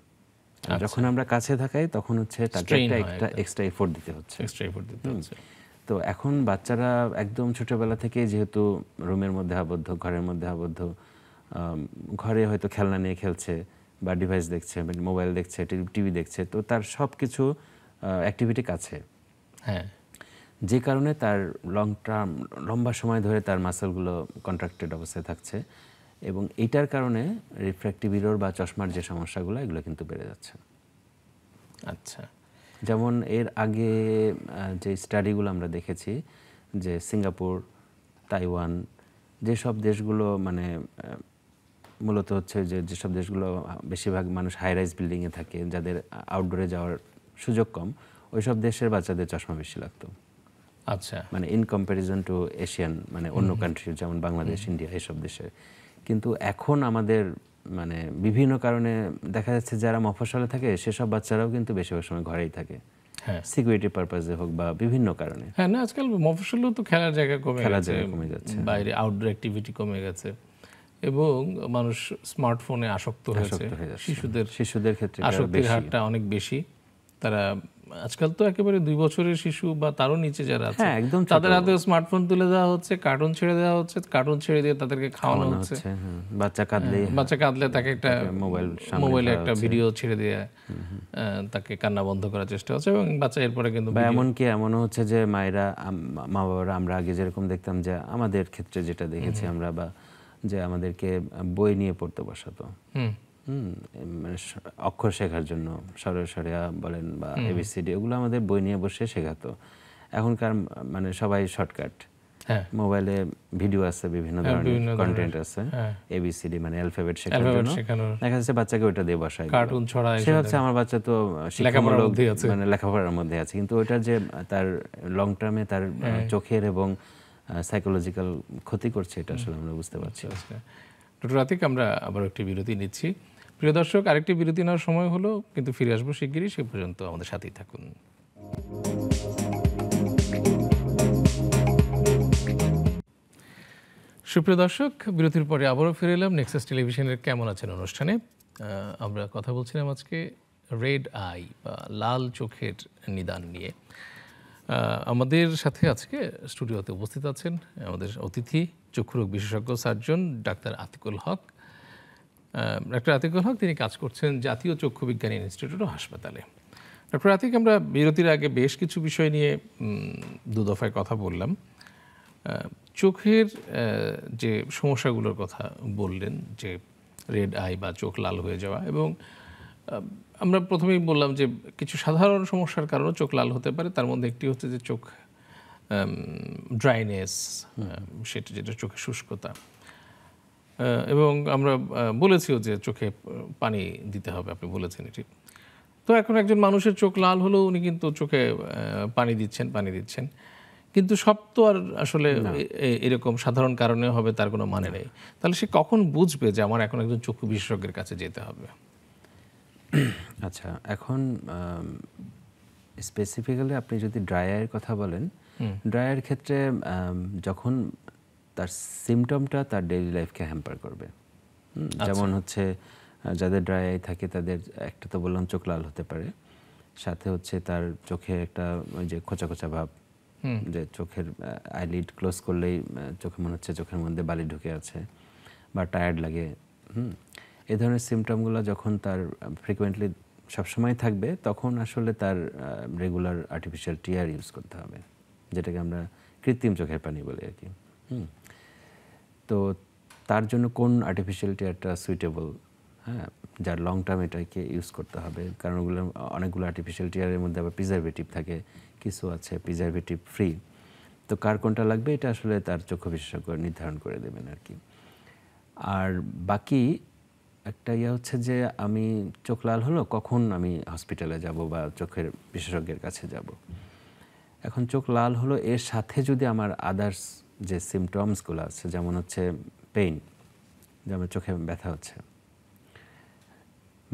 যখন আমরা কাছে তাকাই তখন হচ্ছে তাকে একটা এক্সট্রা এফোর্ট দিতে হচ্ছে। তো এখন বাচ্চারা একদম ছোটবেলা থেকে যেহেতু রুমের মধ্যে আবদ্ধ, ঘরের মধ্যে আবদ্ধ, ঘরে হয়তো খেলনা নিয়ে খেলছে বা ডিভাইস দেখছে, মোবাইল দেখছে, টিভি দেখছে, তো তার সব কিছু অ্যাক্টিভিটি কাছে। হ্যাঁ, যে কারণে তার লম্বা সময় ধরে তার মাসলগুলো কন্ট্রাক্টেড অবস্থায় থাকছে এবং এইটার কারণে রিফ্র্যাক্টিভ এরর বা চশমার যে সমস্যাগুলো এগুলো কিন্তু বেড়ে যাচ্ছে। আচ্ছা, যেমন এর আগে যে স্টাডিগুলো আমরা দেখেছি যে সিঙ্গাপুর, তাইওয়ান, যেসব দেশগুলো মানে মূলত হচ্ছে যেসব দেশগুলো বেশিরভাগ মানুষ হাই রাইজ বিল্ডিংয়ে থাকে, যাদের আউটডোরে যাওয়ার সুযোগ কম, ওইসব দেশের বাচ্চাদের চশমা বেশি লাগতো। আচ্ছা, মানে ইন কম্প্যারিজন টু এশিয়ান, মানে অন্য কান্ট্রি যেমন বাংলাদেশ, ইন্ডিয়া, এসব দেশে। কিন্তু এখন আমাদের মানে বিভিন্ন কারণে দেখা যাচ্ছে যারা মফস্বলে থাকে সেসব বাচ্চারাও কিন্তু বেশিরভাগ সময় ঘরেই থাকে, সিকিউরিটি পারপাসে হোক বা বিভিন্ন কারণে। হ্যাঁ, না আজকাল মফস্বলেও তো খেলার জায়গা কমে যাচ্ছে, বাইরে আউটডোর অ্যাক্টিভিটি কমে গেছে এবং মানুষ স্মার্টফোনে আসক্ত হয়েছে। শিশুদের ক্ষেত্রে আসক্তির হারটা অনেক বেশি। তারা আজকাল তো একেবারে 2 বছরের শিশু বা তারও নিচে যারা আছে তাদের হাতে স্মার্টফোন তুলে দেওয়া হচ্ছে, কার্টুন ছেড়ে দেওয়া হচ্ছে, কার্টুন ছেড়ে দিয়ে তাদেরকে খাওয়ানো হচ্ছে। বাচ্চা কাঁদলে তাকে একটা মোবাইলে একটা ভিডিও ছেড়ে দিয়ে তাকে কান্না বন্ধ করার চেষ্টা হচ্ছে এবং বাচ্চা এরপরে কিন্তু এমনও হচ্ছে যে মায়েরা, মা বাবারা, আমরা আগে যেরকম দেখতাম যে আমাদের ক্ষেত্রে যেটা দেখেছি আমরা, বা যে আমাদেরকে বই নিয়ে পড়তে বসাতো, মানে অক্ষর শেখার জন্য সরিয়া বলেন বা এবিসিডি, ওগুলো আমাদের বই নিয়ে বসে শেখাতো। এখনকার মানে সবাই শর্টকাট, মোবাইলে ভিডিও আছে, বিভিন্ন ধরনের কন্টেন্ট আছে, এবিসিডি মানে অ্যালফাবেট শেখার জন্য দেখা যাচ্ছে বাচ্চাকে ওইটা দিয়ে বসায়, কার্টুন ছড়ায়। সে হচ্ছে আমার বাচ্চা তো মানে লেখাপড়ার মধ্যে আছে, কিন্তু ওইটা যে তার লং টার্মে তার চোখের এবং সাইকোলজিক্যাল ক্ষতি করছে এটা আসলে আমরা বুঝতে পারছি। ডক্টর আতিক, আমরা আবার একটি বিরতি নিচ্ছি। প্রিয় দর্শক, আরেকটি বিরতি নেওয়ার সময় হলো, কিন্তু ফিরে আসবো শিগগিরই। সে পর্যন্ত আমাদের সাথেই থাকুন। সুপ্রিয় দর্শক, বিরতির পরে আবারও ফিরে এলাম নেক্সাস টেলিভিশনের কেমন আছেন অনুষ্ঠানে। আমরা কথা বলছিলাম আজকে রেড আই বা লাল চোখের নিদান নিয়ে। আমাদের সাথে আজকে স্টুডিওতে উপস্থিত আছেন আমাদের অতিথি, চক্ষুরোগ বিশেষজ্ঞ surgeon doctor Atikul Haque. Doctor Atikul হক, তিনি কাজ করছেন জাতীয় চক্ষু বিজ্ঞানী ইনস্টিটিউট ও হাসপাতালে। ডক্টর আতিক, আমরা বিরতির আগে বেশ কিছু বিষয় নিয়ে 2 দফায় কথা বললাম। চোখের যে সমস্যাগুলোর কথা বললেন, যে রেড আই বা চোখ লাল হয়ে যাওয়া, এবং আমরা প্রথমেই বললাম যে কিছু সাধারণ সমস্যার কারণে চোখ লাল হতে পারে। তার মধ্যে একটি হচ্ছে যে চোখ ড্রাইনেস, সেটা যেটা চোখে শুষ্কতা, এবং আমরা বলেছিও যে চোখে পানি দিতে হবে, আপনি বলেছেন এটি। তো এখন একজন মানুষের চোখ লাল হলেও উনি কিন্তু চোখে পানি দিচ্ছেন, কিন্তু সব তো আর আসলে এরকম সাধারণ কারণে হবে তার কোনো মানে নেই। তাহলে সে কখন বুঝবে যে আমার এখন একজন চক্ষু বিশেষজ্ঞের কাছে যেতে হবে? আচ্ছা, এখন স্পেসিফিক্যালি আপনি যদি ড্রাই আইয়ের কথা বলেন, ড্রাই আইয়ের ক্ষেত্রে যখন তার সিমটমটা তার ডেইলি লাইফকে হ্যাম্পার করবে, যেমন হচ্ছে যাদের ড্রাই আই থাকে তাদের একটা তো বললাম চোখ লাল হতে পারে, সাথে হচ্ছে তার চোখে একটা ওই যে খোঁচা খোঁচা ভাব, যে চোখের আইলিড ক্লোজ করলেই চোখে মনে হচ্ছে চোখের মধ্যে বালি ঢুকে আছে, বা টায়ার্ড লাগে। এই ধরনের সিমটমগুলো যখন তার ফ্রিকুয়েন্টলি সবসময় থাকবে, তখন আসলে তার রেগুলার আর্টিফিশিয়াল টিয়ার ইউজ করতে হবে, যেটাকে আমরা কৃত্রিম চোখের পানি বলি আর কি। তো তার জন্য কোন আর্টিফিশিয়াল টিয়ারটা সুইটেবল, যার লং টার্ম এটাকে ইউজ করতে হবে, কারণ ওগুলো অনেকগুলো আর্টিফিশিয়াল টিয়ারের মধ্যে আবার প্রিজারভেটিভ থাকে, কিছু আছে প্রিজারভেটিভ ফ্রি। তো কার কোনটা লাগবে এটা আসলে তার চক্ষু বিশেষজ্ঞ নির্ধারণ করে দেবেন আর কি। আর বাকি একটা হচ্ছে যে আমি চোখ লাল হলো, কখন আমি হসপিটালে যাব বা চোখের বিশেষজ্ঞের কাছে যাব। এখন চোখ লাল হলো, এর সাথে যদি আমার আদার্স যে সিমটমসগুলো আছে, যেমন হচ্ছে পেইন, যেমন চোখে ব্যথা হচ্ছে,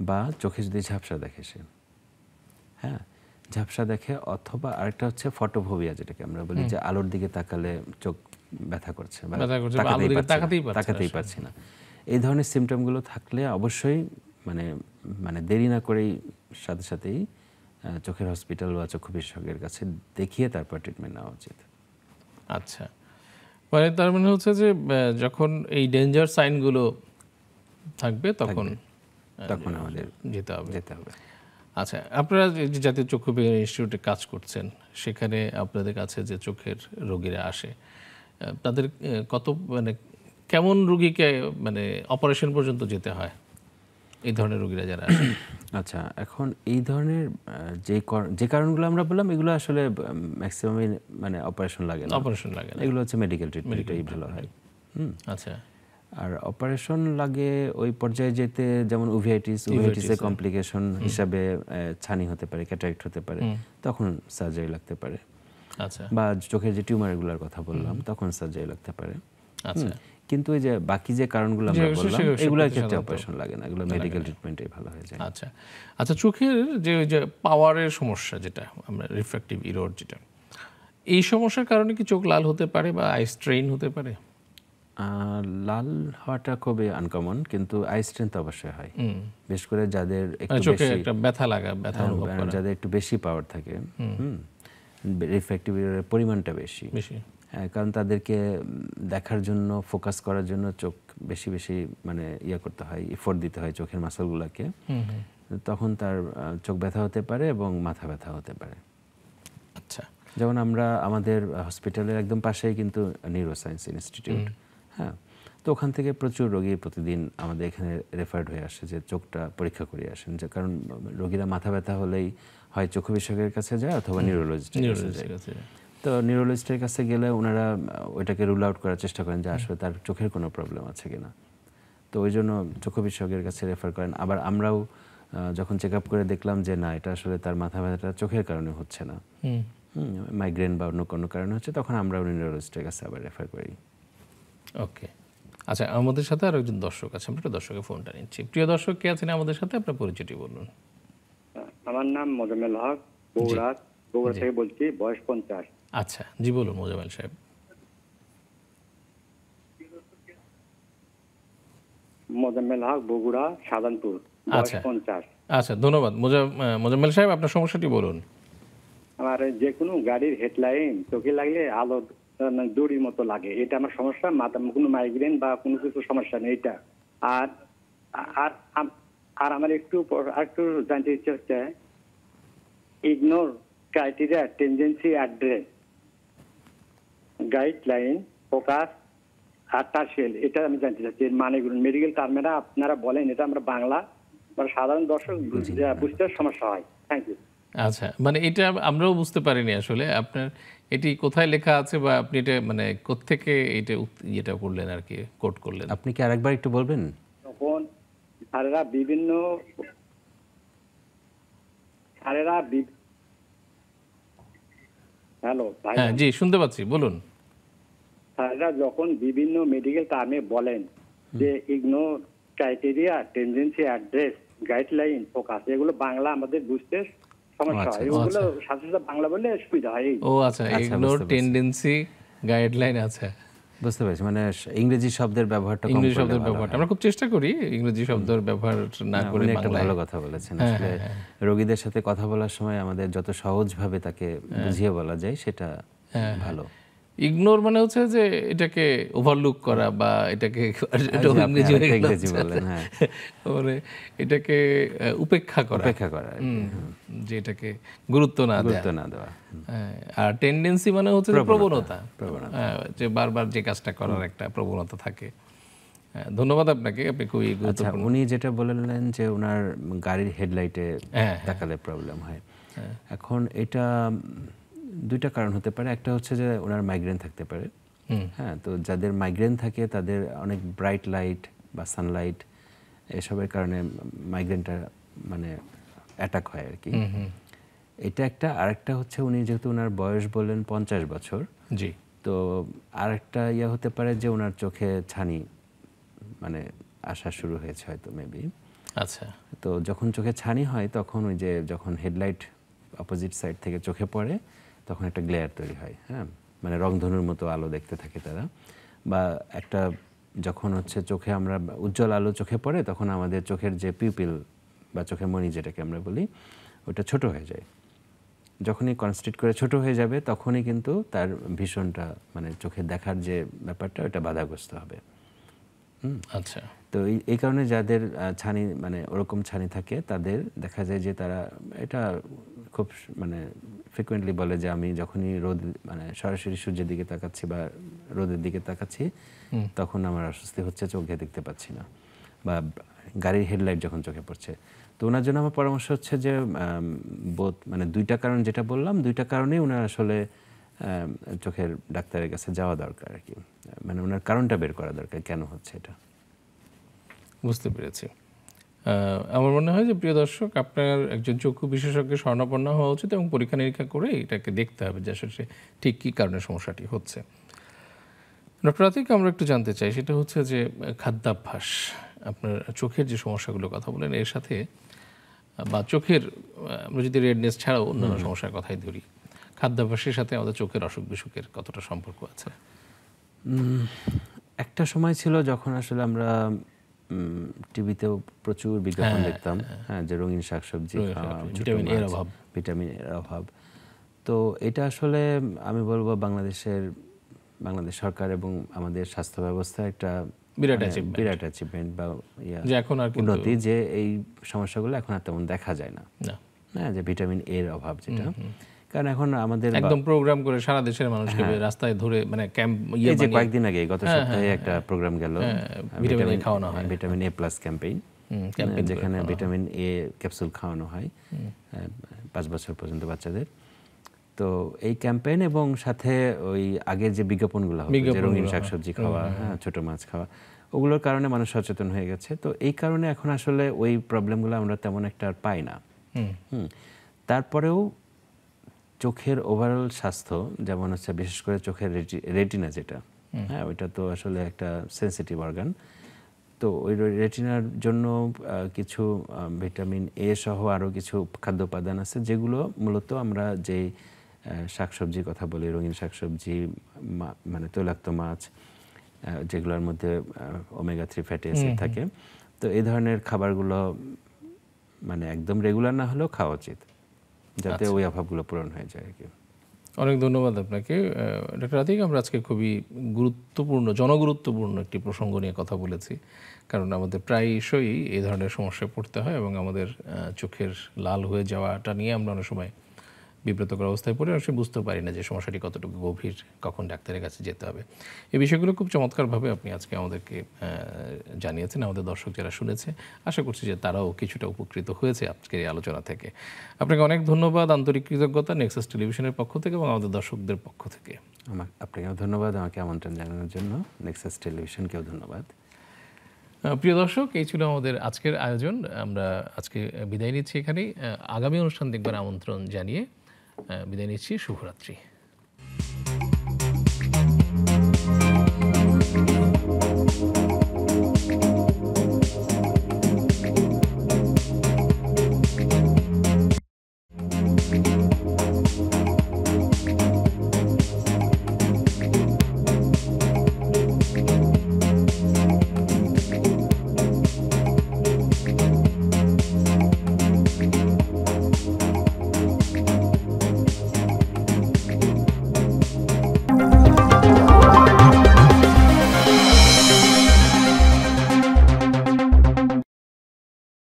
বা চোখে যদি ঝাপসা দেখে সে, হ্যাঁ ঝাপসা দেখে, অথবা আরেকটা হচ্ছে ফটোফোবিয়া, যেটাকে আমরা বলি যে আলোর দিকে তাকালে চোখ ব্যথা করছে বা তাকাতেই পারছি না, এই ধরনের সিমটমগুলো থাকলে অবশ্যই মানে দেরি না করেই সাথে সাথেই চোখের হসপিটাল বা চক্ষু বিশেষজ্ঞের কাছে দেখিয়ে তারপর ট্রিটমেন্ট নেওয়া উচিত। আচ্ছা, মানে তার মানে হচ্ছে যে যখন এই ডেঞ্জার সাইনগুলো থাকবে তখন আমাদের যেতে হবে। আচ্ছা, আপনারা যে জাতীয় চক্ষু বিজ্ঞান ইনস্টিটিউটে কাজ করছেন, সেখানে আপনাদের কাছে যে চোখের রোগীরা আসে, তাদের কত কেমন রোগীকে অপারেশন পর্যন্ত যেতে হয়, এই ধরনের রোগীরা যারা আসে? আচ্ছা, এখন এই ধরনের যে কারণগুলো আমরা বললাম, এগুলো আসলে ম্যাক্সিমামই অপারেশন লাগে না, এগুলো হচ্ছে মেডিকেল ট্রিটমেন্টই ভালো হয়। আচ্ছা, আর অপারেশন লাগে ওই পর্যায়ে যেতে, যেমন উভিআইটিসের কমপ্লিকেশন হিসাবে ছানি হতে পারে, ক্যাটারাক্ট হতে পারে, তখন সার্জারি লাগতে পারে। আচ্ছা, বা চোখের যে টিউমারগুলোর কথা বললাম, তখন সার্জারি লাগতে পারে। আচ্ছা, কিন্তু ওই যে বাকি যে কারণগুলো আমরা বললাম, এগুলোর ক্ষেত্রে অপারেশন লাগে না, এগুলো মেডিকেল ট্রিটমেন্টেই ভালো হয়ে যায়। আচ্ছা আচ্ছা, চোখের যে পাওয়ারের সমস্যা, যেটা আমরা রিফ্র্যাক্টিভ ইরর, যেটা এই সমস্যার কারণে কি চোখ লাল হতে পারে বা আই স্ট্রেইন হতে পারে? লাল হওয়াটা খুবই আনকমন, কিন্তু আই স্ট্রেন তো অবশ্যই হয়, বিশেষ করে যাদের একটু বেশি ব্যথা লাগা, ব্যথা অনুভব করা, যাদের একটু বেশি পাওয়ার থাকে, রিফ্র্যাক্টিভ ইররের পরিমাণটা বেশি, কারণ তাদেরকে দেখার জন্য, ফোকাস করার জন্য চোখ বেশি বেশি করতে হয়, এফোর্ট দিতে হয় চোখের মাসলগুলোকে, তখন তার চোখ ব্যথা হতে পারে এবং মাথা ব্যথা হতে পারে। আচ্ছা, যেমন আমরা আমাদের হসপিটালের একদম পাশেই কিন্তু নিউরোসায়েন্স ইনস্টিটিউট, হ্যাঁ, তো ওখান থেকে প্রচুর রোগী প্রতিদিন আমাদের এখানে রেফার্ড হয়ে আসে যে চোখটা পরীক্ষা করে আসেন, যে কারণ রোগীরা মাথা ব্যথা হলেই হয় চক্ষু বিশেষজ্ঞের কাছে যায় অথবা নিউরোলজিস্টের কাছে যায়। তো নিউরোলজিস্টের কাছে গেলে ওনারা ওইটাকে রুল আউট করার চেষ্টা করেন যে আসলে তার চোখের কোনো প্রবলেম আছে কিনা, তো ওই জন্য চক্ষু বিশেষজ্ঞের কাছে রেফার করেন। আবার আমরাও যখন চেক আপ করে দেখলাম যে না, এটা আসলে তার মাথা ব্যথাটা চোখের কারণে হচ্ছে না, মাইগ্রেন বা অন্য কোনো কারণে হচ্ছে, তখন আমরাও নিউরোলজিস্টের কাছে আবার রেফার করি। ওকে, আচ্ছা, আমাদের সাথে আরো একজন দর্শক আছে, আমরা একটা দর্শকের ফোনটা নিচ্ছি। প্রিয় দর্শক, কে আছেন আমাদের সাথে? আপনার পরিচয়টি বলুন। আমার নাম মোজাম্মেল হক, বগুড়া থেকে বলছি, বয়স 50। আচ্ছা, জি বলুন মোজাম্মেল সাহেব। মোজাম্মেল হক, বগুড়া, সাধারণপুর, বয়স 50। আচ্ছা, ধন্যবাদ মোজাম্মেল সাহেব, আপনার সমস্যাটি বলুন। আমার যে কোনো গাড়ির হেডলাইন চোখে লাগলে আলো দড়ির মতো লাগে, এটা আমার সমস্যা। মাথা কোনো মাইগ্রেন বা কোনো কিছু সমস্যা নেই এটা। আর আর আর আমার একটু জানতে ইচ্ছে হচ্ছে, ignore criteria, tendency, address, guideline, focus আর টার্সিয়াল, এটা আমি জানতে চাচ্ছি। এর মানেগুলো মেডিকেল টার্মেরা আপনারা বলেন, এটা আমরা বাংলা সাধারণ দর্শক বুঝতে সমস্যা হয়। Thank you. আচ্ছা, এটা আমরাও বুঝতে পারিনি আসলে আপনার এটি কোথায় লেখা আছে, বা আপনি এটা কোত্থেকে এটা করলেন আর কি, কোট করলেন। আপনি কি আরেকবার একটু বলবেন? তখন স্যারেরা হ্যালো ভাই, হ্যাঁ জি, শুনতে পাচ্ছি, বলুন। স্যারেরা যখন বিভিন্ন মেডিকেল টার্মে বলেন যে ignore criteria, tendency, address, guideline, focus, এগুলো বাংলা আমাদের বুঝতে সমস্যা হয়, এগুলো সাথে সাথে বাংলা বললে সুবিধা হয়। ও আচ্ছা, ইগনোর টেন্ডেন্সি, গাইডলাইন, আচ্ছা বুঝতে পেরেছি। ইংরেজি শব্দের ব্যবহারটা আমরা খুব চেষ্টা করি ইংরেজি শব্দের ব্যবহার না করে বাংলায়। ভালো কথা বলেছেন। আসলে রোগীদের সাথে কথা বলার সময় আমাদের যত সহজভাবে তাকে বুঝিয়ে বলা যায় সেটা ভালো। ইগনোর হচ্ছে যে এটাকে ওভারলুক করা, বা এটাকে ইংরেজি বলেন, হ্যাঁ, এটাকে উপেক্ষা করা, যে এটাকে গুরুত্ব না দেওয়া। আর টেন্ডেন্সি হচ্ছে প্রবণতা, যে বারবার যে কাজটা করার একটা প্রবণতা থাকে। ধন্যবাদ আপনাকে, আপনি খুবই গুরুত্বপূর্ণ। উনি যেটা বললেন যে ওনার গাড়ির হেডলাইটে তাকালে প্রবলেম হয়, এখন এটা দুইটা কারণ হতে পারে। একটা হচ্ছে যে ওনার মাইগ্রেন থাকতে পারে, হ্যাঁ, তো যাদের মাইগ্রেন থাকে তাদের অনেক ব্রাইট লাইট বা সানলাইট এসবের কারণে মাইগ্রেনটা অ্যাটাক হয় আর কি। এটা একটা। আরেকটা হচ্ছে উনি যেহেতু ওনার বয়স বললেন 50 বছর, জি, তো আরেকটা ইয়ে হতে পারে যে ওনার চোখে ছানি মানে আসা শুরু হয়েছে হয়তো মেবি। আচ্ছা, তো যখন চোখে ছানি হয় তখন ওই যে যখন হেডলাইট অপোজিট সাইড থেকে চোখে পড়ে তখন একটা গ্লেয়ার তৈরি হয়, হ্যাঁ, মানে রংধনুর মতো আলো দেখতে থাকে তারা। বা একটা যখন হচ্ছে চোখে আমরা উজ্জ্বল আলো চোখে পড়ে তখন আমাদের চোখের যে পিউপিল বা চোখের মণি যেটাকে আমরা বলি ওটা ছোট হয়ে যায়। যখনই কনস্ট্রিক্ট করে ছোট হয়ে যাবে তখনই কিন্তু তার ভীষণটা মানে চোখে দেখার যে ব্যাপারটা ওটা বাধাগ্রস্ত হবে। আচ্ছা, তো এই কারণে যাদের ছানি মানে ওরকম ছানি থাকে তাদের দেখা যায় যে তারা এটা খুব মানে ফ্রিকুয়েন্টলি বলে যে আমি যখনই রোদ মানে সরাসরি সূর্যের দিকে তাকাচ্ছি বা রোদের দিকে তাকাচ্ছি তখন আমার অস্বস্তি হচ্ছে, চোখে দেখতে পাচ্ছি না, বা গাড়ির হেডলাইট যখন চোখে পড়ছে। তো ওনার জন্য আমার পরামর্শ হচ্ছে যে বোধ মানে দুইটা কারণ যেটা বললাম দুইটা কারণেই ওনার আসলে চোখের ডাক্তারের কাছে যাওয়া দরকার আর কি, মানে ওনার কারণটা বের করা দরকার কেন হচ্ছে এটা। বুঝতে পেরেছি। আমার মনে হয় যে প্রিয় দর্শক, আপনার একজন চক্ষু বিশেষজ্ঞের শরণাপন্ন হওয়া উচিত এবং পরীক্ষা নিরীক্ষা করে এটাকে দেখতে হবে যে আসলে ঠিক কী কারণে সমস্যাটি হচ্ছে। ডক্টর আতিক, আমরা একটু জানতে চাই সেটা হচ্ছে যে খাদ্যাভ্যাস, আপনার চোখের যে সমস্যাগুলোর কথা বলেন এর সাথে বা চোখের আমরা যদি রেডনেস ছাড়াও অন্যান্য সমস্যার কথাই ধরি, খাদ্যাভ্যাসের সাথে আমাদের চোখের অসুখ বিসুখের কতটা সম্পর্ক আছে? একটা সময় ছিল যখন আসলে আমরা টিভিতেও প্রচুর বিজ্ঞাপন দেখতাম, হ্যাঁ, যে রঙিন শাকসবজি খাওয়া, ভিটামিন এর অভাব, ভিটামিন এর অভাব। তো এটা আসলে আমি বলবো বাংলাদেশ সরকার এবং আমাদের স্বাস্থ্য ব্যবস্থা একটা বিরাট অ্যাচিভমেন্ট বা যে এখন আর উন্নতি, যে এই সমস্যাগুলো এখন আর তেমন দেখা যায় না, না, হ্যাঁ, যে ভিটামিন এর অভাব যেটা। কারণ এখন আমাদের একদম প্রোগ্রাম করে সারা দেশের মানুষকে রাস্তায় ধরে মানে ক্যাম্প এই যে কয়েকদিন আগে গত সপ্তাহে একটা প্রোগ্রাম গেল ভিটামিন এ খাওয়ানো হয়, ভিটামিন এ প্লাস ক্যাম্পেইন, যেখানে ভিটামিন এ ক্যাপসুল খাওয়ানো হয় 5 বছর পর্যন্ত বাচ্চাদের। তো এই ক্যাম্পেইন এবং সাথে ওই আগের যে বিজ্ঞাপনগুলো হতো যে রঙিন শাকসবজি খাওয়া, হ্যাঁ, ছোট মাছ খাওয়া, ওগুলোর কারণে মানুষ সচেতন হয়ে গেছে। তো এই কারণে এখন আসলে ওই প্রবলেমগুলো আমরা তেমন একটা আর পাই না। তারপরেও চোখের ওভারঅল স্বাস্থ্য যেমন হচ্ছে বিশেষ করে চোখের রেটিনা যেটা, হ্যাঁ, ওইটা তো আসলে একটা সেন্সিটিভ অর্গান। তো ওই রেটিনার জন্য কিছু ভিটামিন এ সহ আরও কিছু খাদ্য উপাদান আছে যেগুলো মূলত আমরা যেই শাকসবজির কথা বলি, রঙিন শাকসবজি, মানে তৈলাক্ত মাছ, যেগুলোর মধ্যে ওমেগা 3 ফ্যাটি অ্যাসিড থাকে, তো এই ধরনের খাবারগুলো মানে একদম রেগুলার না হলেও খাওয়া উচিত, যাতে ওই অভাবগুলো পূরণ হয়ে যায় আর কি। অনেক ধন্যবাদ আপনাকে ডক্টর আতিক। আমরা আজকে খুবই গুরুত্বপূর্ণ, জনগুরুত্বপূর্ণ একটি প্রসঙ্গ নিয়ে কথা বলেছি, কারণ আমাদের প্রায়শই এই ধরনের সমস্যায় পড়তে হয় এবং আমাদের চোখের লাল হয়ে যাওয়াটা নিয়ে আমরা অনেক সময় বিব্রতকর অবস্থায় পড়ে অবশ্যই বুঝতে পারি না যে সমস্যাটি কতটুকু গভীর, কখন ডাক্তারের কাছে যেতে হবে। এই বিষয়গুলো খুব চমৎকারভাবে আপনি আজকে আমাদেরকে জানিয়েছেন। আমাদের দর্শক যারা শুনেছে, আশা করছি যে তারাও কিছুটা উপকৃত হয়েছে আজকের এই আলোচনা থেকে। আপনাকে অনেক ধন্যবাদ, আন্তরিক কৃতজ্ঞতা নেক্সাস টেলিভিশনের পক্ষ থেকে এবং আমাদের দর্শকদের পক্ষ থেকে। আপনাকেও ধন্যবাদ আমাকে আমন্ত্রণ জানানোর জন্য, নেক্সাস টেলিভিশনকেও ধন্যবাদ। প্রিয় দর্শক, এই ছিল আমাদের আজকের আয়োজন। আমরা আজকে বিদায় নিচ্ছি এখানেই। আগামী অনুষ্ঠান দেখবার আমন্ত্রণ জানিয়ে বিদায় নিচ্ছি। শুভরাত্রি।